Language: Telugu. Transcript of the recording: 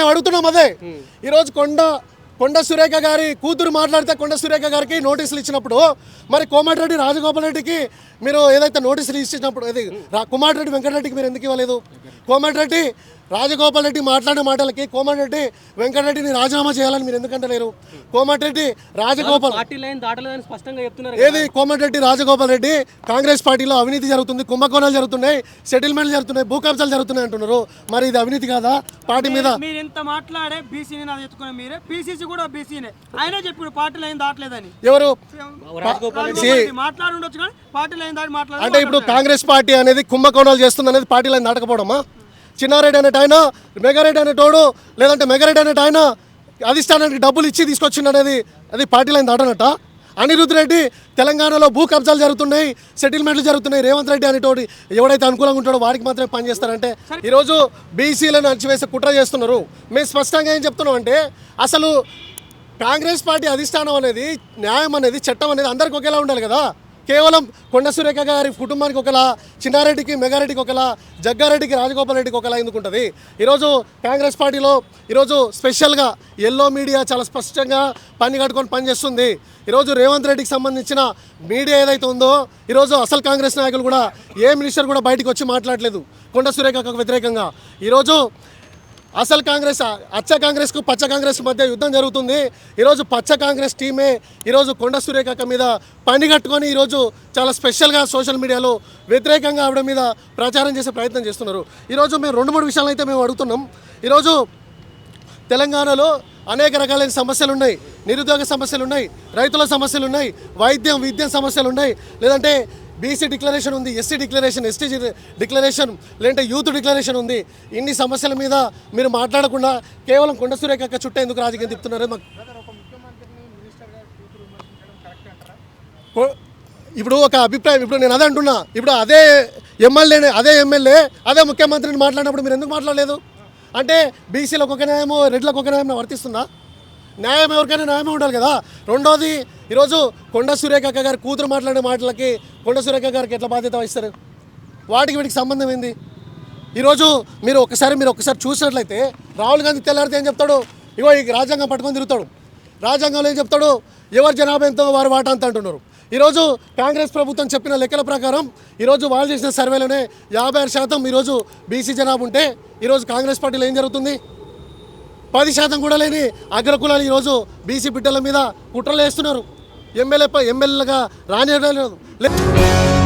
మేము అడుగుతున్నాం అదే. ఈరోజు కొండ సురేఖ గారి కూతురు మాట్లాడితే కొండ సురేఖ గారికి నోటీసులు ఇచ్చినప్పుడు మరి కోమటిరెడ్డి రాజగోపాల్ రెడ్డికి మీరు ఏదైతే నోటీసులు ఇచ్చినప్పుడు అది కోమటిరెడ్డి వెంకటరెడ్డికి మీరు ఎందుకు ఇవ్వలేదు? కోమటిరెడ్డి రాజగోపాల్ రెడ్డి మాట్లాడిన మాటలకి కోమటిరెడ్డి వెంకటరెడ్డిని రాజీనామా చేయాలని మీరు ఎందుకంటే లేరు? కోమటిరెడ్డి రాజగోపాల్ ఏది కోమటిరెడ్డి రాజగోపాల్ రెడ్డి కాంగ్రెస్ పార్టీలో అవినీతి జరుగుతుంది, కుంభకోణాలు జరుగుతున్నాయి, సెటిల్మెంట్లు జరుగుతున్నాయి, భూ కబ్జాలు జరుగుతున్నాయి అంటున్నారు. మరి ఇది అవినీతి కాదా? పార్టీ మీద మీరు ఎంత మాట్లాడే బీసీని నాది ఎత్తుకునే మీరే, పీసీసీ కూడా బీసీనే. ఆయనే చెప్పాడు పార్టీలో ఏం దాటలేదని. ఎవరు మాట్లాడుండొచ్చు కానీ పార్టీలో ఏం దాటి మాట్లాడారు అంటే ఇప్పుడు కాంగ్రెస్ పార్టీ అనేది కుంభకోణాలు చేస్తుంది అనేది పార్టీలో ఏం దాటకపోవడమా? చిన్నారెడ్డి అనేట ఆయన, మెగారెడ్డి అనేటోడు, లేదంటే మెగారెడ్డి అనేట ఆయన అధిష్టానానికి డబ్బులు ఇచ్చి తీసుకొచ్చిండు అనేది అది పార్టీలో దాటనట. అనిరుద్ధ్ రెడ్డి తెలంగాణలో భూ కబ్జాలు జరుగుతున్నాయి, సెటిల్మెంట్లు జరుగుతున్నాయి, రేవంత్ రెడ్డి అనేటోడు ఎవడైతే అనుకూలంగా ఉంటాడో వాడికి మాత్రమే పనిచేస్తారంటే ఈరోజు బీసీలను అణచివేసే కుట్ర చేస్తున్నారు. మేము స్పష్టంగా ఏం చెప్తున్నాం అంటే అసలు కాంగ్రెస్ పార్టీ అధిష్టానం అనేది, న్యాయం అనేది, చట్టం అనేది అందరికి ఒకేలా ఉండాలి కదా. కేవలం కొండ సురేఖ గారి కుటుంబానికి ఒకలా, చిన్నారెడ్డికి మెగారెడ్డికి ఒకలా, జగ్గారెడ్డికి రాజగోపాల్ రెడ్డికి ఒకలా ఎందుకు ఉంటుంది? ఈరోజు కాంగ్రెస్ పార్టీలో ఈరోజు స్పెషల్గా ఎల్లో మీడియా చాలా స్పష్టంగా పని కట్టుకొని పనిచేస్తుంది. ఈరోజు రేవంత్ రెడ్డికి సంబంధించిన మీడియా ఏదైతే ఉందో ఈరోజు అసలు కాంగ్రెస్ నాయకులు కూడా ఏ మినిస్టర్ కూడా బయటకు వచ్చి మాట్లాడలేదు కొండ సురేఖకు వ్యతిరేకంగా. ఈరోజు అసలు కాంగ్రెస్, అచ్చ కాంగ్రెస్కు పచ్చ కాంగ్రెస్ మధ్య యుద్ధం జరుగుతుంది. ఈరోజు పచ్చ కాంగ్రెస్ టీమే ఈరోజు కొండ సురేఖ మీద పని కట్టుకొని ఈరోజు చాలా స్పెషల్గా సోషల్ మీడియాలో వ్యతిరేకంగా ఆవిడ మీద ప్రచారం చేసే ప్రయత్నం చేస్తున్నారు. ఈరోజు మేము 2-3 విషయాలు అయితే మేము అడుగుతున్నాం. ఈరోజు తెలంగాణలో అనేక రకాలైన సమస్యలు ఉన్నాయి. నిరుద్యోగ సమస్యలు ఉన్నాయి, రైతుల సమస్యలు ఉన్నాయి, వైద్యం విద్య సమస్యలు ఉన్నాయి, లేదంటే బీసీ డిక్లరేషన్ ఉంది, ఎస్సీ డిక్లరేషన్, ఎస్టీ డిక్లరేషన్, లేదంటే యూత్ డిక్లరేషన్ ఉంది. ఇన్ని సమస్యల మీద మీరు మాట్లాడకుండా కేవలం కొండ సురేఖ చుట్టూ ఎందుకు రాజకీయం తిప్పుతున్నారు? ఇప్పుడు ఒక అభిప్రాయం, ఇప్పుడు నేను అదే అంటున్నా, ఇప్పుడు అదే ఎమ్మెల్యే అదే ముఖ్యమంత్రిని మాట్లాడినప్పుడు మీరు ఎందుకు మాట్లాడలేదు? అంటే బీసీలకు ఒక న్యాయము, రెడ్లకు ఒక న్యాయం వర్తిస్తుందా? న్యాయం ఎవరికైనా న్యాయమే ఉండాలి కదా. రెండోది, ఈరోజు కొండ సురేఖ గారి కూతురు మాట్లాడే మాటలకి కొండ సురేఖ గారికి ఎట్లా బాధ్యత వహిస్తారు? వీటికి సంబంధం ఏంది? ఈరోజు మీరు ఒకసారి చూసినట్లయితే రాహుల్ గాంధీ తెల్లారితే ఏం చెప్తాడు? ఇగో ఈ రాజ్యాంగం పట్టుకొని తిరుగుతాడు. రాజ్యాంగంలో ఏం చెప్తాడు? ఎవరి జనాభా ఎంతో వారి వాటా అంత అంటున్నారు. ఈరోజు కాంగ్రెస్ ప్రభుత్వం చెప్పిన లెక్కల ప్రకారం ఈరోజు వాళ్ళు చేసిన సర్వేలోనే 56% ఈరోజు బీసీ జనాభా ఉంటే ఈరోజు కాంగ్రెస్ పార్టీలో ఏం జరుగుతుంది? 10% కూడా లేని అగ్రకులాలు ఈరోజు బీసీ బిడ్డల మీద కుట్రలు వేస్తున్నారు. ఎమ్మెల్యేలుగా రానివ్వడం లేదు.